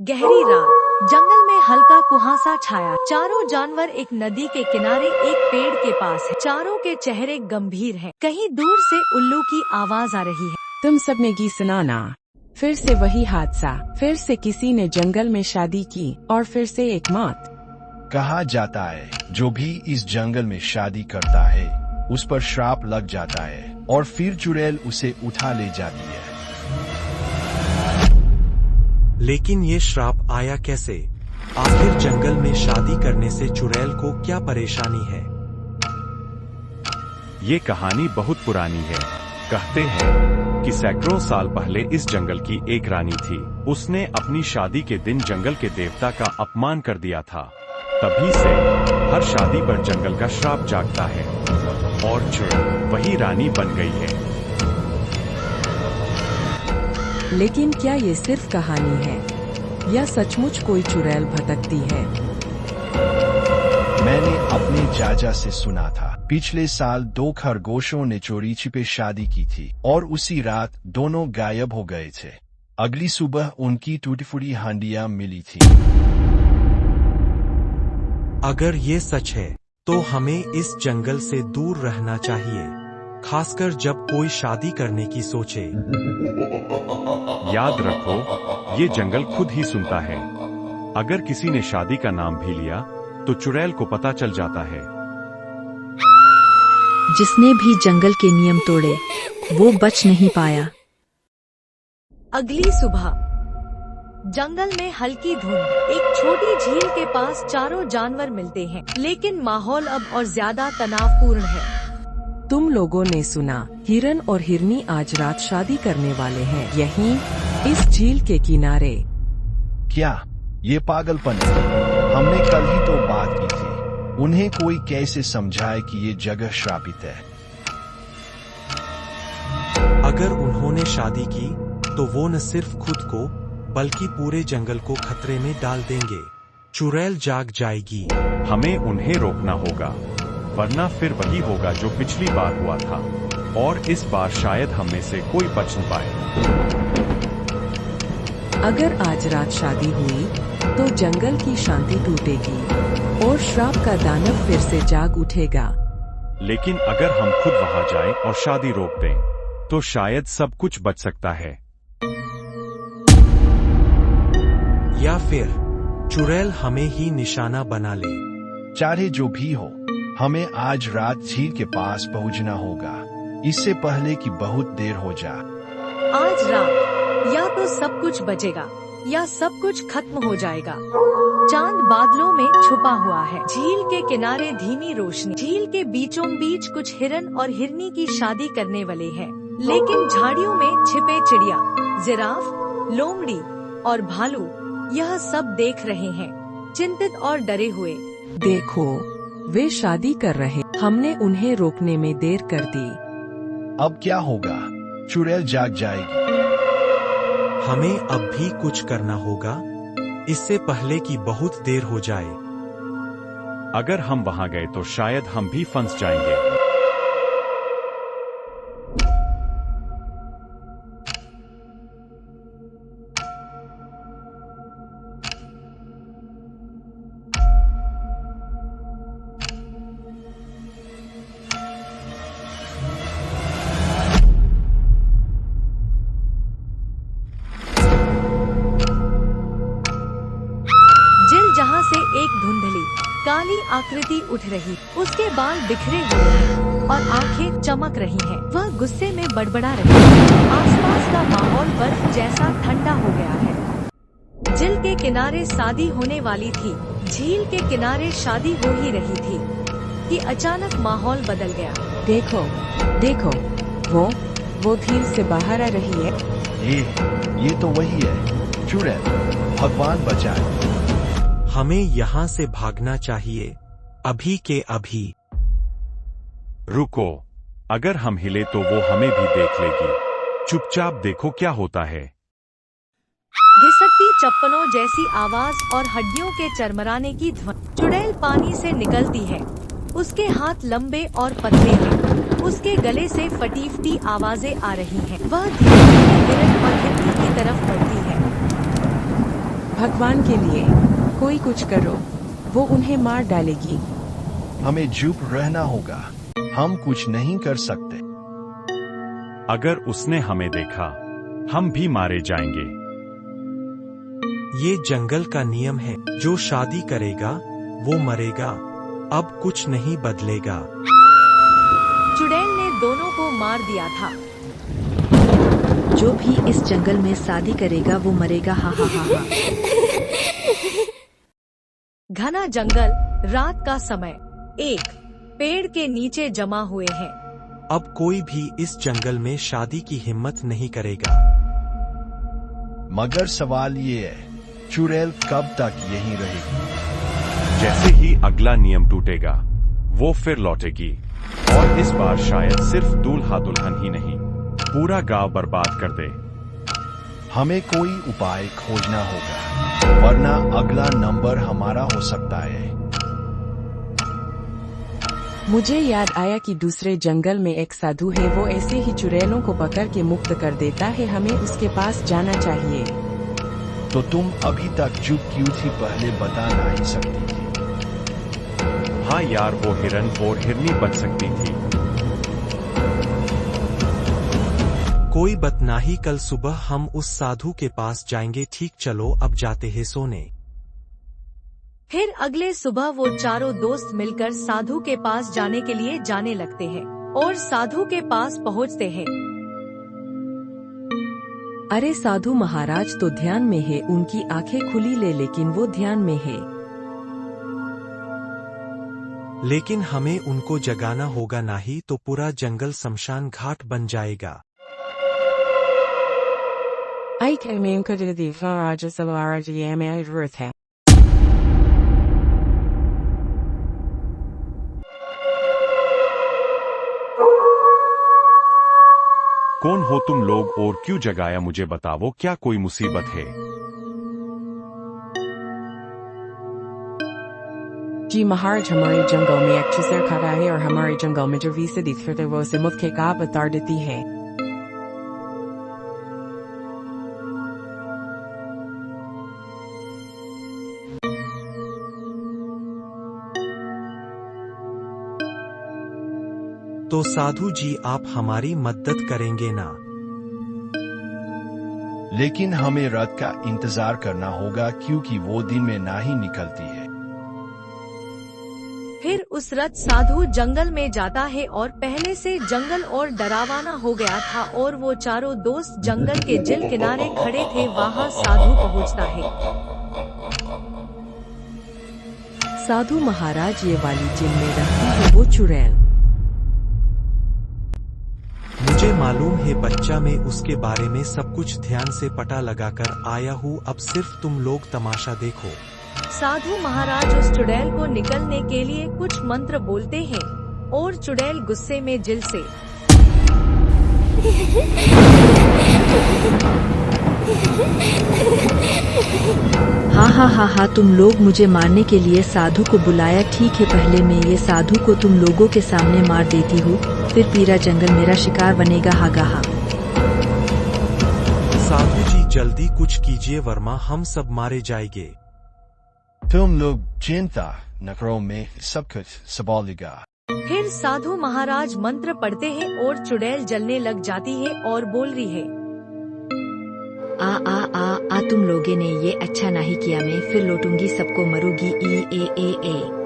गहरी रात, जंगल में हल्का कुहासा छाया। चारों जानवर एक नदी के किनारे एक पेड़ के पास है। चारों के चेहरे गंभीर हैं। कहीं दूर से उल्लू की आवाज आ रही है। तुम सब ने की सुनाना। फिर से वही हादसा, फिर से किसी ने जंगल में शादी की और फिर से एक मौत। कहा जाता है जो भी इस जंगल में शादी करता है उस पर श्राप लग जाता है और फिर चुड़ैल उसे उठा ले जाती है। लेकिन ये श्राप आया कैसे? आखिर जंगल में शादी करने से चुड़ैल को क्या परेशानी है? ये कहानी बहुत पुरानी है। कहते हैं कि सैकड़ों साल पहले इस जंगल की एक रानी थी। उसने अपनी शादी के दिन जंगल के देवता का अपमान कर दिया था। तभी से हर शादी पर जंगल का श्राप जागता है और चुड़ैल वही रानी बन गई है। लेकिन क्या ये सिर्फ कहानी है या सचमुच कोई चुड़ैल भटकती है? मैंने अपने चाचा से सुना था पिछले साल 2 खरगोशों ने चोरी छिपे शादी की थी और उसी रात दोनों गायब हो गए थे। अगली सुबह उनकी टूटी फूटी हांडियां मिली थी। अगर ये सच है तो हमें इस जंगल से दूर रहना चाहिए, खासकर जब कोई शादी करने की सोचे। याद रखो, ये जंगल खुद ही सुनता है। अगर किसी ने शादी का नाम भी लिया तो चुड़ैल को पता चल जाता है। जिसने भी जंगल के नियम तोड़े वो बच नहीं पाया। अगली सुबह जंगल में हल्की धुंध। एक छोटी झील के पास चारों जानवर मिलते हैं, लेकिन माहौल अब और ज्यादा तनावपूर्ण है। तुम लोगों ने सुना, हिरन और हिरनी आज रात शादी करने वाले हैं यहीं इस झील के किनारे। क्या ये पागलपन है? हमने कल ही तो बात की थी। उन्हें कोई कैसे समझाए कि ये जगह श्रापित है? अगर उन्होंने शादी की तो वो न सिर्फ खुद को बल्कि पूरे जंगल को खतरे में डाल देंगे। चुड़ैल जाग जाएगी। हमें उन्हें रोकना होगा, वरना फिर वही होगा जो पिछली बार हुआ था और इस बार शायद हम में से कोई बच न पाए। अगर आज रात शादी हुई तो जंगल की शांति टूटेगी और श्राप का दानव फिर से जाग उठेगा। लेकिन अगर हम खुद वहां जाएं और शादी रोक दें तो शायद सब कुछ बच सकता है। या फिर चुड़ैल हमें ही निशाना बना ले। चाहे जो भी हो, हमें आज रात झील के पास पहुंचना होगा, इससे पहले कि बहुत देर हो जाए। आज रात या तो सब कुछ बचेगा या सब कुछ खत्म हो जाएगा। चांद बादलों में छुपा हुआ है। झील के किनारे धीमी रोशनी। झील के बीचों बीच कुछ हिरन और हिरनी की शादी करने वाले हैं, लेकिन झाड़ियों में छिपे चिड़िया, जिराफ, लोमड़ी और भालू यह सब देख रहे हैं, चिंतित और डरे हुए। देखो, वे शादी कर रहे। हमने उन्हें रोकने में देर कर दी। अब क्या होगा? चुड़ैल जाग जाएगी। हमें अब भी कुछ करना होगा, इससे पहले कि बहुत देर हो जाए। अगर हम वहां गए तो शायद हम भी फंस जाएंगे। जहाँ से एक धुंधली काली आकृति उठ रही, उसके बाल बिखरे हुए हैं और आंखें चमक रही हैं। वह गुस्से में बड़बड़ा रही है। आसपास का माहौल बर्फ जैसा ठंडा हो गया है। झील के किनारे शादी होने वाली थी। झील के किनारे शादी हो ही रही थी कि अचानक माहौल बदल गया। देखो, देखो, वो झील से बाहर आ रही है। ये तो वही है। चुड़ैल, भगवान बचाए। हमें यहाँ से भागना चाहिए, अभी के अभी। रुको, अगर हम हिले तो वो हमें भी देख लेगी। चुपचाप देखो क्या होता है। घिसकती चप्पलों जैसी आवाज और हड्डियों के चरमराने की ध्वनि। चुड़ैल पानी से निकलती है। उसके हाथ लंबे और पतले हैं। उसके गले से फटी-फटी आवाजें आ रही हैं। वह धीरे धीरे हिरन और हिरनी की तरफ बढ़ती है। भगवान के लिए कोई कुछ करो, वो उन्हें मार डालेगी। हमें चुप रहना होगा, हम कुछ नहीं कर सकते। अगर उसने हमें देखा, हम भी मारे जाएंगे। ये जंगल का नियम है, जो शादी करेगा वो मरेगा, अब कुछ नहीं बदलेगा। चुड़ैल ने दोनों को मार दिया था। जो भी इस जंगल में शादी करेगा वो मरेगा, हा हा हा हा। घना जंगल, रात का समय, एक पेड़ के नीचे जमा हुए हैं। अब कोई भी इस जंगल में शादी की हिम्मत नहीं करेगा। मगर सवाल ये है, चुड़ैल कब तक यहीं रहेगी? जैसे ही अगला नियम टूटेगा, वो फिर लौटेगी, और इस बार शायद सिर्फ दूल्हा दुल्हन ही नहीं, पूरा गांव बर्बाद कर दे। हमें कोई उपाय खोजना होगा, वरना अगला नंबर हमारा हो सकता है। मुझे याद आया कि दूसरे जंगल में एक साधु है, वो ऐसे ही चुड़ैलों को पकड़ के मुक्त कर देता है, हमें उसके पास जाना चाहिए। तो तुम अभी तक चुप क्यों थी, पहले बता नहीं सकती थी? हाँ यार, वो हिरन और हिरनी बच सकती थी। कोई बात नहीं, कल सुबह हम उस साधु के पास जाएंगे। ठीक, चलो अब जाते हैं सोने। फिर अगले सुबह वो चारों दोस्त मिलकर साधु के पास जाने के लिए जाने लगते हैं और साधु के पास पहुंचते हैं। अरे साधु महाराज तो ध्यान में है, उनकी आंखें खुली ले, लेकिन वो ध्यान में है। लेकिन हमें उनको जगाना होगा, नहीं तो पूरा जंगल शमशान घाट बन जाएगा। कौन हो तुम लोग और क्यों जगाया मुझे बताओ, क्या कोई मुसीबत है? जी महाराज, हमारे जंगल में एक चुसेर खड़ा है और हमारे जंगल में जो से दिखते वो से मुझे का बता देती है। तो साधु जी, आप हमारी मदद करेंगे ना? लेकिन हमें रात का इंतजार करना होगा, क्योंकि वो दिन में ना ही निकलती है। फिर उस रथ साधु जंगल में जाता है और पहले से जंगल और डरावना हो गया था और वो चारों दोस्त जंगल के जिल किनारे खड़े थे। वहाँ साधु पहुँचता है। साधु महाराज, ये वाली जिल में रहती है वो चुड़ैल। मुझे मालूम है बच्चा, मैं उसके बारे में सब कुछ ध्यान से पता लगाकर आया हूँ, अब सिर्फ तुम लोग तमाशा देखो। साधु महाराज उस चुड़ैल को निकलने के लिए कुछ मंत्र बोलते हैं और चुड़ैल गुस्से में जिल से हा हा हा हा, तुम लोग मुझे मारने के लिए साधु को बुलाया, ठीक है, पहले मैं ये साधु को तुम लोगों के सामने मार देती हूँ, फिर पूरा जंगल मेरा शिकार बनेगा, हागा हा। साधु जी जल्दी कुछ कीजिए, वरना हम सब मारे जाएंगे। तुम लोग चिंता न करो, में सब कुछ संभालेगा। फिर साधु महाराज मंत्र पढ़ते हैं और चुड़ैल जलने लग जाती है और बोल रही है, आ आ आ आ, तुम लोगों ने ये अच्छा नहीं किया, मैं फिर लौटूंगी, सबको मरूंगी। ई ए ए ए।